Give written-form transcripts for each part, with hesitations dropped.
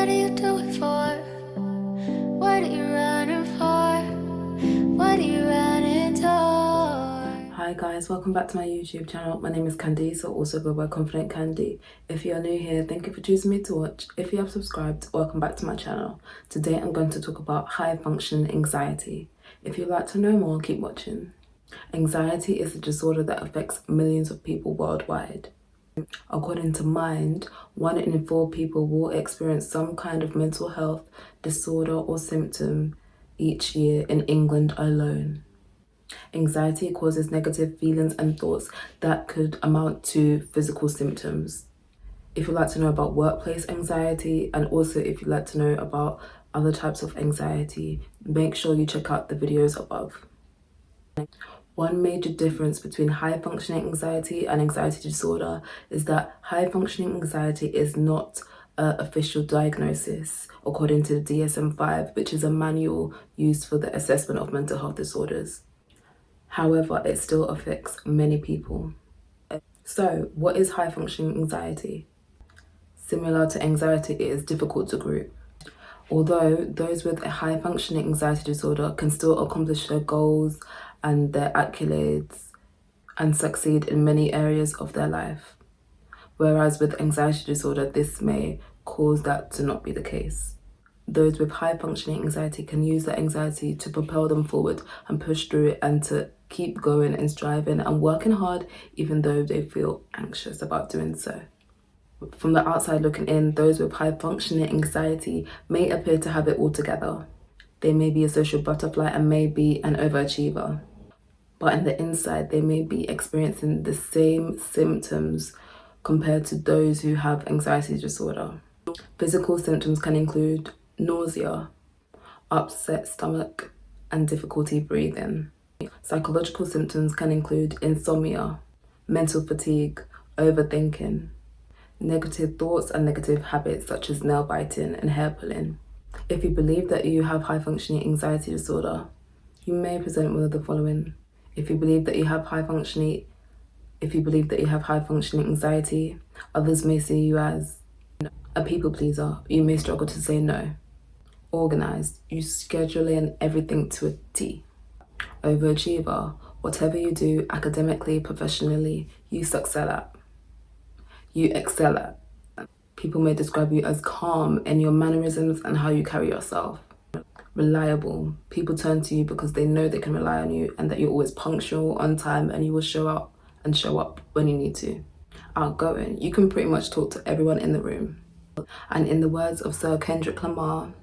What do you do it for? What are you running for? What are you running toward? Hi guys, welcome back to my YouTube channel. My name is Candy, so also go by Confidant Candy. If you are new here, thank you for choosing me to watch. If you have subscribed, welcome back to my channel. Today I'm going to talk about high functioning anxiety. If you'd like to know more, keep watching. Anxiety is a disorder that affects millions of people worldwide. According to Mind, 1 in 4 people will experience some kind of mental health disorder or symptom each year in England alone. Anxiety causes negative feelings and thoughts that could amount to physical symptoms. If you'd like to know about workplace anxiety, and also if you'd like to know about other types of anxiety, make sure you check out the videos above. One major difference between high-functioning anxiety and anxiety disorder is that high-functioning anxiety is not an official diagnosis according to the DSM-5, which is a manual used for the assessment of mental health disorders. However, it still affects many people. So, what is high-functioning anxiety? Similar to anxiety, it is difficult to group. Although those with a high-functioning anxiety disorder can still accomplish their goals and their accolades and succeed in many areas of their life. Whereas with anxiety disorder, this may cause that to not be the case. Those with high-functioning anxiety can use their anxiety to propel them forward and push through it and to keep going and striving and working hard even though they feel anxious about doing so. From the outside looking in, those with high-functioning anxiety may appear to have it all together. They may be a social butterfly and may be an overachiever. But in the inside, they may be experiencing the same symptoms compared to those who have anxiety disorder. Physical symptoms can include nausea, upset stomach, and difficulty breathing. Psychological symptoms can include insomnia, mental fatigue, overthinking, negative thoughts and negative habits such as nail biting and hair pulling. If you believe that you have high-functioning anxiety disorder, you may present one of the following. If you believe that you have high-functioning anxiety, others may see you as a people pleaser. You may struggle to say no. Organized, you schedule in everything to a T. Overachiever, whatever you do academically, professionally, you excel at. People may describe you as calm in your mannerisms and how you carry yourself. Reliable, people turn to you because they know they can rely on you and that you're always punctual, on time, and you will show up when you need to. Outgoing, you can pretty much talk to everyone in the room. And in the words of Sir Kendrick Lamar,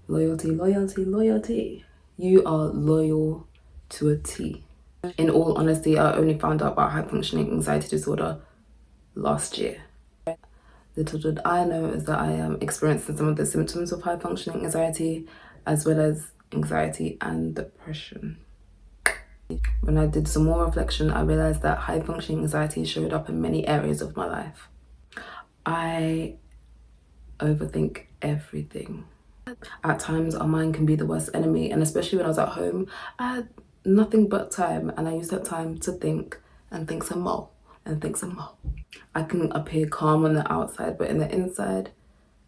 loyalty, loyalty, loyalty. You are loyal to a T. In all honesty, I only found out about high-functioning anxiety disorder last year. Little did I know is that I am experiencing some of the symptoms of high-functioning anxiety, as well as anxiety and depression. When I did some more reflection, I realized that high-functioning anxiety showed up in many areas of my life. I overthink everything. At times, our mind can be the worst enemy, and especially when I was at home, I had nothing but time, and I used that time to think and think some more and think some more. I can appear calm on the outside, but in the inside,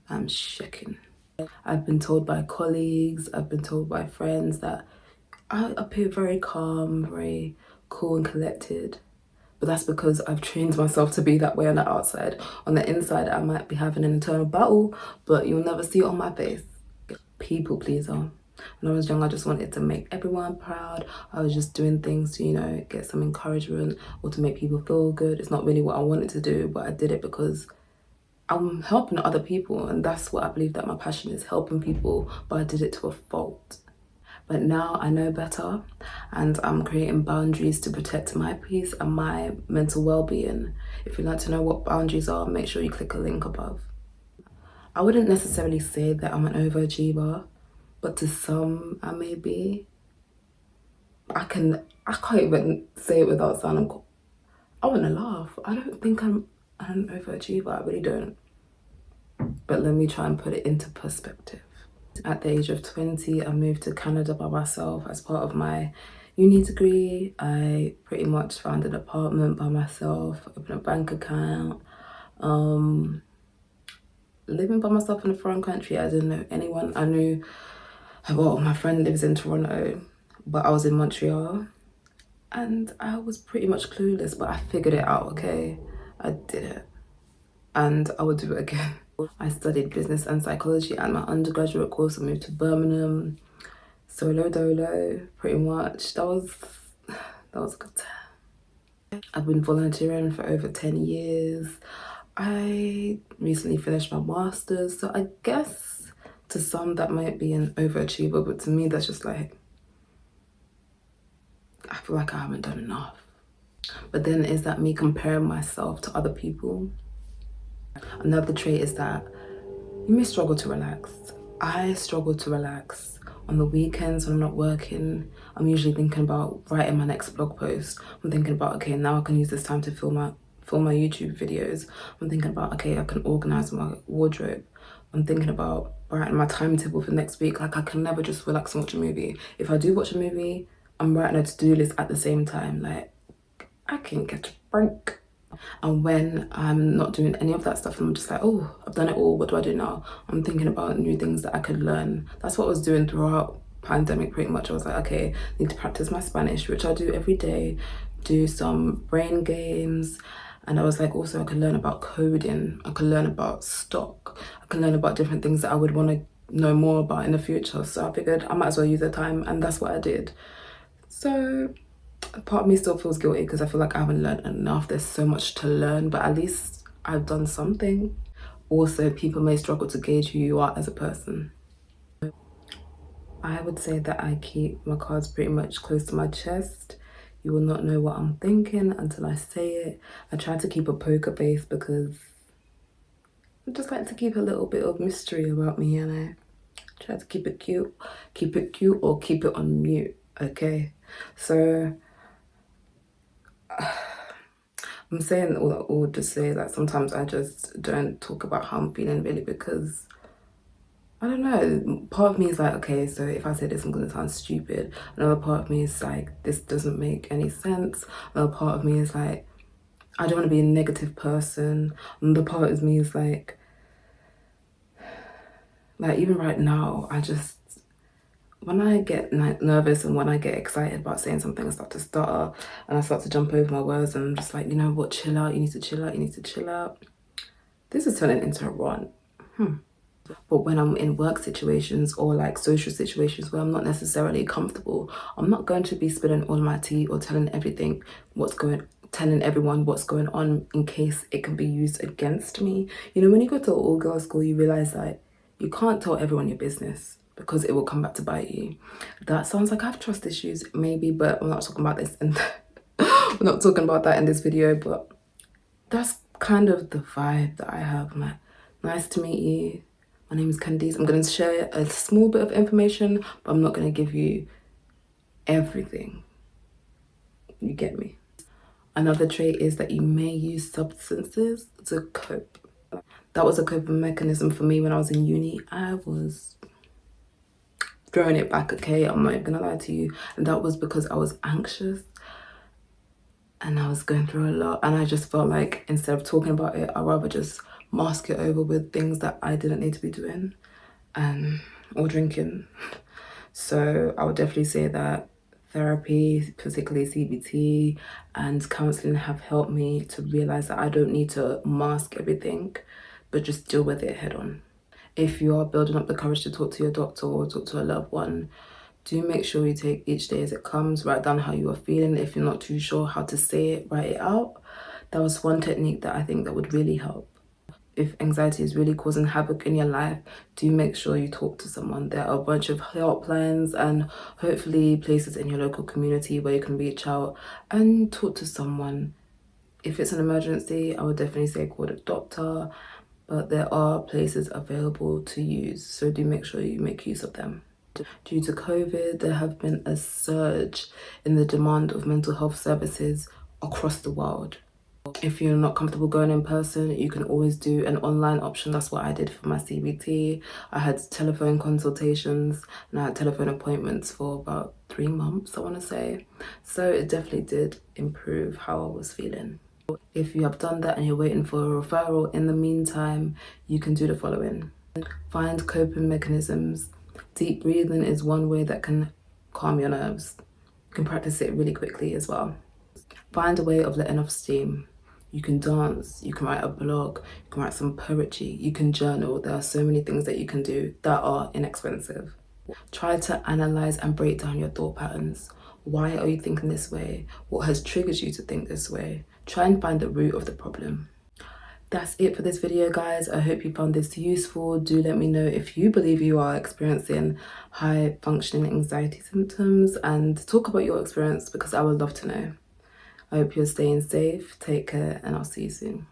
I'm shaking. I've been told by colleagues, I've been told by friends that I appear very calm, very cool and collected. But that's because I've trained myself to be that way on the outside. On the inside, I might be having an internal battle, but you'll never see it on my face. People pleaser. When I was young, I just wanted to make everyone proud. I was just doing things to, get some encouragement or to make people feel good. It's not really what I wanted to do, but I did it because I'm helping other people, and that's what I believe that my passion is, helping people, but I did it to a fault. But now I know better, and I'm creating boundaries to protect my peace and my mental well-being. If you'd like to know what boundaries are, make sure you click a link above. I wouldn't necessarily say that I'm an overachiever, but to some I may be. I can't even say it without sounding I want to laugh. I don't think I'm an overachiever, I really don't. But let me try and put it into perspective. At the age of 20, I moved to Canada by myself as part of my uni degree. I pretty much found an apartment by myself, opened a bank account, living by myself in a foreign country. I didn't know anyone. I knew, well, my friend lives in Toronto, but I was in Montreal and I was pretty much clueless, but I figured it out, okay? I did it and I would do it again. I studied business and psychology and my undergraduate course. I moved to Birmingham, solo dolo, pretty much. That was a good time. I've been volunteering for over 10 years. I recently finished my master's, so I guess to some that might be an overachiever, but to me that's just like, I feel like I haven't done enough. But then is that me comparing myself to other people? Another trait is that you may struggle to relax. I struggle to relax. On the weekends when I'm not working, I'm usually thinking about writing my next blog post. I'm thinking about, okay, now I can use this time to film my YouTube videos. I'm thinking about, okay, I can organize my wardrobe. I'm thinking about writing my timetable for next week. Like, I can never just relax and watch a movie. If I do watch a movie, I'm writing a to-do list at the same time. Like, I can get a break. And when I'm not doing any of that stuff, I'm just like, oh, I've done it all. What do I do now? I'm thinking about new things that I could learn. That's what I was doing throughout pandemic pretty much. I was like, okay, I need to practice my Spanish, which I do every day, do some brain games. And I was like, also I could learn about coding. I could learn about stock. I can learn about different things that I would want to know more about in the future. So I figured I might as well use the time, and that's what I did. So part of me still feels guilty because I feel like I haven't learned enough. There's so much to learn, but at least I've done something. Also, people may struggle to gauge who you are as a person. I would say that I keep my cards pretty much close to my chest. You will not know what I'm thinking until I say it. I try to keep a poker face because I just like to keep a little bit of mystery about me, and I try to keep it cute or keep it on mute, okay? So I'm saying all to say that sometimes I just don't talk about how I'm feeling really because I don't know. Part of me is like, okay, so if I say this, I'm gonna sound stupid. Another part of me is like, this doesn't make any sense. Another part of me is like, I don't want to be a negative person. Another part of me is like even right now, when I get nervous and when I get excited about saying something, I start to stutter and I start to jump over my words, and I'm just like, you know what, chill out, you need to chill out, you need to chill out. This is turning into a rant. But when I'm in work situations or like social situations where I'm not necessarily comfortable, I'm not going to be spilling all my tea or telling everyone what's going on in case it can be used against me. You know, when you go to an all-girls school, you realize that you can't tell everyone your business because it will come back to bite you. That sounds like I have trust issues, maybe, but I'm not talking about this and we're not talking about that in this video, but that's kind of the vibe that I have. I'm like, nice to meet you. My name is Candice. I'm going to share a small bit of information, but I'm not going to give you everything. You get me? Another trait is that you may use substances to cope. That was a coping mechanism for me when I was in uni. I was throwing it back, okay? I'm not going to lie to you. And that was because I was anxious and I was going through a lot. And I just felt like instead of talking about it, I'd rather just mask it over with things that I didn't need to be doing or drinking. So I would definitely say that therapy, particularly CBT and counseling, have helped me to realize that I don't need to mask everything, but just deal with it head on. If you are building up the courage to talk to your doctor or talk to a loved one, do make sure you take each day as it comes. Write down how you are feeling. If you're not too sure how to say it, write it out. That was one technique that I think that would really help. If anxiety is really causing havoc in your life, do make sure you talk to someone. There are a bunch of helplines and hopefully places in your local community where you can reach out and talk to someone. If it's an emergency, I would definitely say call a doctor, but there are places available to use, so do make sure you make use of them. Due to COVID, there have been a surge in the demand of mental health services across the world. If you're not comfortable going in person, you can always do an online option. That's what I did for my CBT. I had telephone consultations and I had telephone appointments for about 3 months, I want to say. So it definitely did improve how I was feeling. If you have done that and you're waiting for a referral, in the meantime, you can do the following. Find coping mechanisms. Deep breathing is one way that can calm your nerves. You can practice it really quickly as well. Find a way of letting off steam. You can dance, you can write a blog, you can write some poetry, you can journal. There are so many things that you can do that are inexpensive. Try to analyze and break down your thought patterns. Why are you thinking this way? What has triggered you to think this way? Try and find the root of the problem. That's it for this video, guys. I hope you found this useful. Do let me know if you believe you are experiencing high functioning anxiety symptoms, and talk about your experience because I would love to know. I hope you're staying safe. Take care, and I'll see you soon.